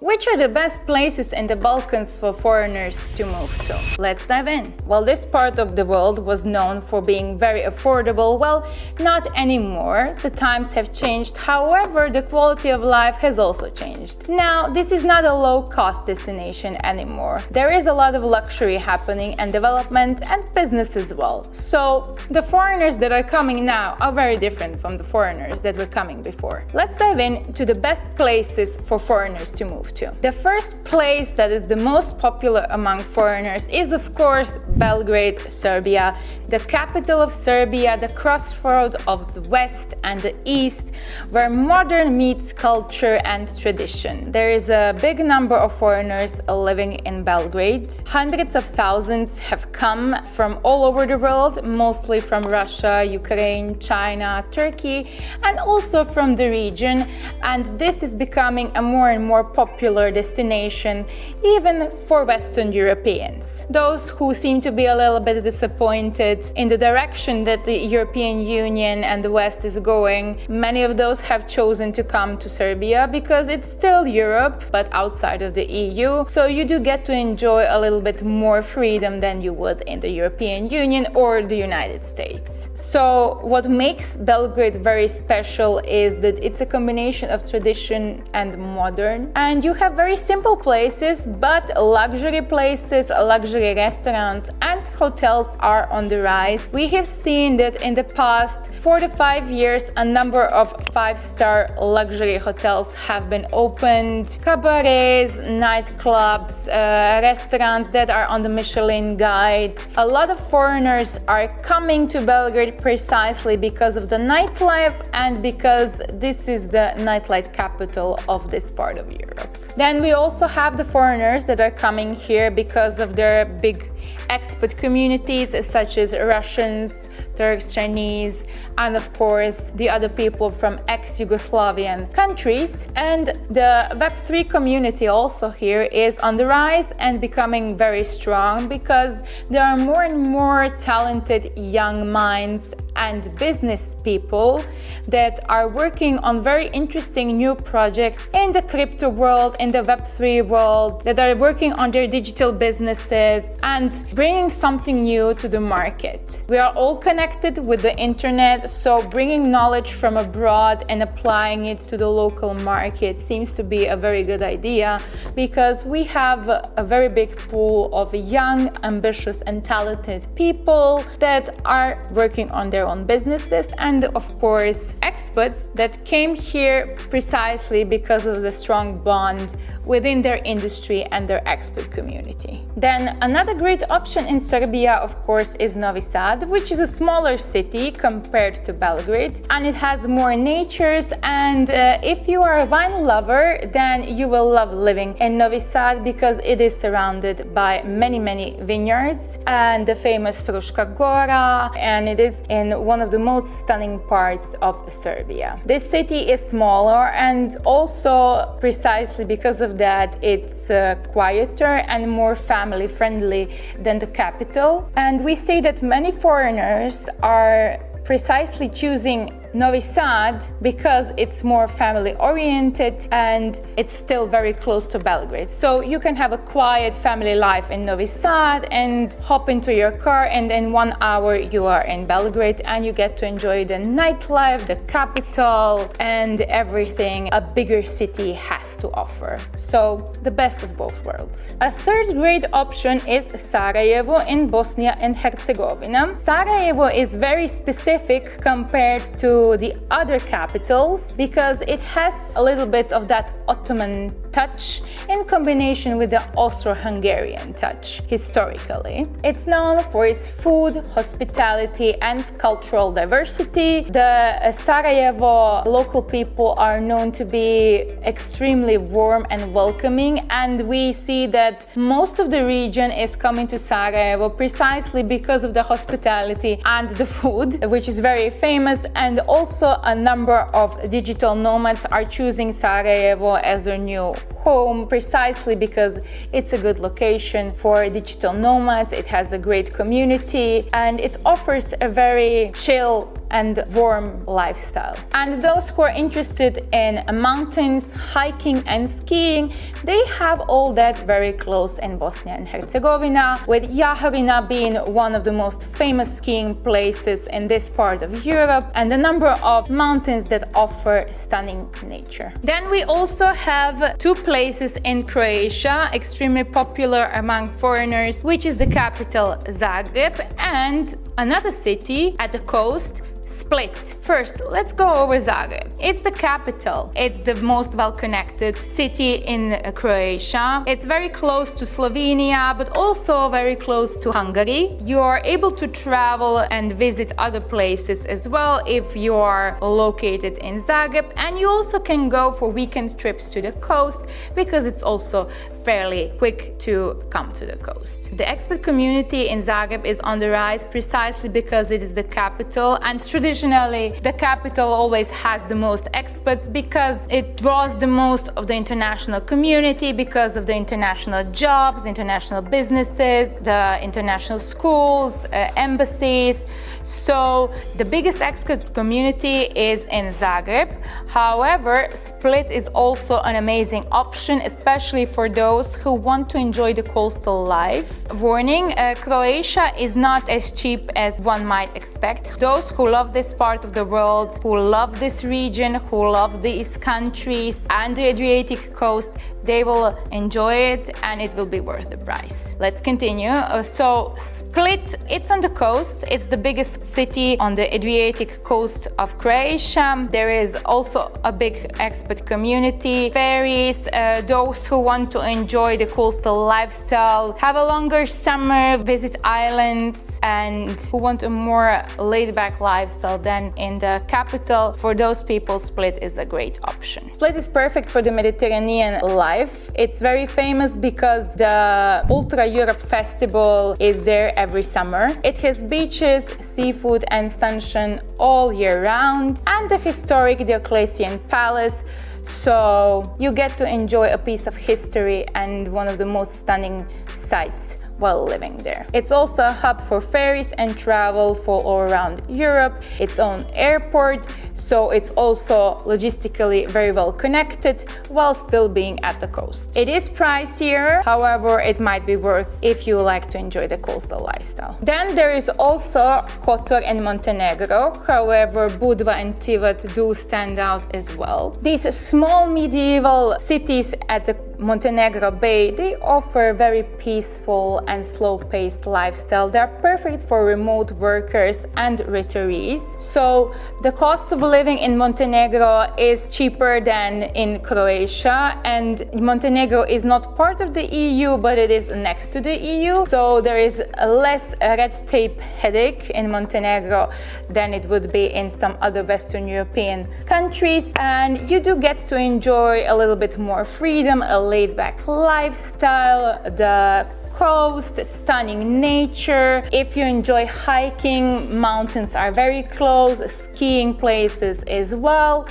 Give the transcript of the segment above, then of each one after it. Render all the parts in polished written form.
Which are the best places in the Balkans for foreigners to move to? Let's dive in. While this part of the world was known for being very affordable, well, not anymore. The times have changed. However, the quality of life has also changed. Now, this is not a low-cost destination anymore. There is a lot of luxury happening and development and business as well. So, the foreigners that are coming now are very different from the foreigners that were coming before. Let's dive into the best places for foreigners to move to. The first place that is the most popular among foreigners is, of course, Belgrade, Serbia, the capital of Serbia, the crossroad of the West and the East, where modern meets culture and tradition. There is a big number of foreigners living in Belgrade. Hundreds of thousands have come from all over the world, mostly from Russia, Ukraine, China, Turkey, and also from the region. And this is becoming a more and more popular destination even for Western Europeans. Those who seem to be a little bit disappointed in the direction that the European Union and the West is going, many of those have chosen to come to Serbia because it's still Europe but outside of the EU, so you do get to enjoy a little bit more freedom than you would in the European Union or the United States. So what makes Belgrade very special is that it's a combination of tradition and modern, and you have very simple places, but luxury places, luxury restaurants and hotels are on the rise. We have seen that in the past 4 to 5 years, a number of 5-star luxury hotels have been opened, cabarets, nightclubs, restaurants that are on the Michelin guide. A lot of foreigners are coming to Belgrade precisely because of the nightlife and because this is the nightlife capital of this part of Europe. Then we also have the foreigners that are coming here because of their big expat communities such as Russians, Turks, Chinese, and of course the other people from ex-Yugoslavian countries. And the Web3 community also here is on the rise and becoming very strong because there are more and more talented young minds and business people that are working on very interesting new projects in the crypto world, in the Web3 world, that are working on their digital businesses and bringing something new to the market. We are all connected with the internet, so bringing knowledge from abroad and applying it to the local market seems to be a very good idea because we have a very big pool of young, ambitious and talented people that are working on their own businesses, and of course expats that came here precisely because of the strong bond within their industry and their expat community. Then another great option in Serbia, of course, is Novi Sad, which is a smaller city compared to Belgrade, and it has more natures, and if you are a wine lover, then you will love living in Novi Sad because it is surrounded by many vineyards and the famous Fruška Gora, and it is in one of the most stunning parts of Serbia. This city is smaller, and also precisely because of that it's quieter and more family friendly than the capital. And we see that many foreigners are precisely choosing Novi Sad because it's more family oriented and it's still very close to Belgrade. So you can have a quiet family life in Novi Sad and hop into your car, and in 1 hour you are in Belgrade and you get to enjoy the nightlife, the capital, and everything a bigger city has to offer. So the best of both worlds. A third great option is Sarajevo in Bosnia and Herzegovina. Sarajevo is very specific compared to the other capitals because it has a little bit of that Ottoman touch in combination with the Austro-Hungarian touch historically. It's known for its food, hospitality and cultural diversity. The Sarajevo local people are known to be extremely warm and welcoming, and we see that most of the region is coming to Sarajevo precisely because of the hospitality and the food, which is very famous, and also a number of digital nomads are choosing Sarajevo as their new home precisely because it's a good location for digital nomads. It has a great community and it offers a very chill and warm lifestyle. And those who are interested in mountains, hiking and skiing, they have all that very close in Bosnia and Herzegovina, with Jahorina being one of the most famous skiing places in this part of Europe, and a number of mountains that offer stunning nature. Then we also have two places in Croatia, extremely popular among foreigners, which is the capital Zagreb and another city at the coast, Split. First, let's go over Zagreb. It's the capital. It's the most well-connected city in Croatia. It's very close to Slovenia, but also very close to Hungary. You are able to travel and visit other places as well if you are located in Zagreb, and you also can go for weekend trips to the coast because it's also fairly quick to come to the coast. The expat community in Zagreb is on the rise precisely because it is the capital, and traditionally the capital always has the most expats because it draws the most of the international community because of the international jobs, international businesses, the international schools, embassies. So the biggest expat community is in Zagreb. However, Split is also an amazing option, especially for those who want to enjoy the coastal life. Warning, Croatia is not as cheap as one might expect. Those who love this part of the world, who love this region, who love these countries and the Adriatic coast, they will enjoy it and it will be worth the price. Let's continue. So Split, it's on the coast. It's the biggest city on the Adriatic coast of Croatia. There is also a big expat community, ferries, those who want to enjoy the coastal lifestyle, have a longer summer, visit islands, and who want a more laid-back lifestyle than in the capital. For those people, Split is a great option. Split is perfect for the Mediterranean life. It's very famous because the Ultra Europe Festival is there every summer. It has beaches, seafood and sunshine all year round, and the historic Diocletian Palace, so you get to enjoy a piece of history and one of the most stunning sights while living there. It's also a hub for ferries and travel for all around Europe, its own airport, so it's also logistically very well connected while still being at the coast. It is pricier, however, it might be worth if you like to enjoy the coastal lifestyle. Then there is also Kotor and Montenegro, however, Budva and Tivat do stand out as well. These small medieval cities at the Montenegro Bay, they offer very peaceful and slow-paced lifestyle. They're perfect for remote workers and retirees. So the cost of living in Montenegro is cheaper than in Croatia, and Montenegro is not part of the EU, but it is next to the EU. So there is a less red tape headache in Montenegro than it would be in some other Western European countries. And you do get to enjoy a little bit more freedom, a laid-back lifestyle, the coast, stunning nature. If you enjoy hiking, mountains are very close, skiing places as well.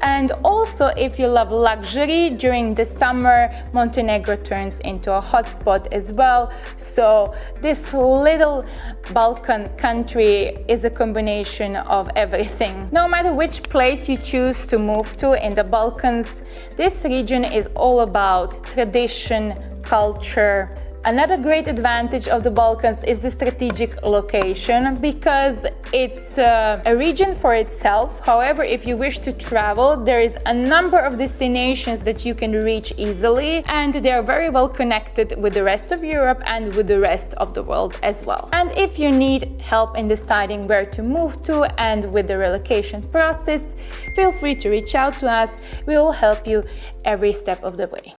And also, if you love luxury, during the summer, Montenegro turns into a hotspot as well. So this little Balkan country is a combination of everything. No matter which place you choose to move to in the Balkans, this region is all about tradition, culture. Another great advantage of the Balkans is the strategic location because it's a region for itself. However, if you wish to travel, there is a number of destinations that you can reach easily, and they are very well connected with the rest of Europe and with the rest of the world as well. And if you need help in deciding where to move to and with the relocation process, feel free to reach out to us. We will help you every step of the way.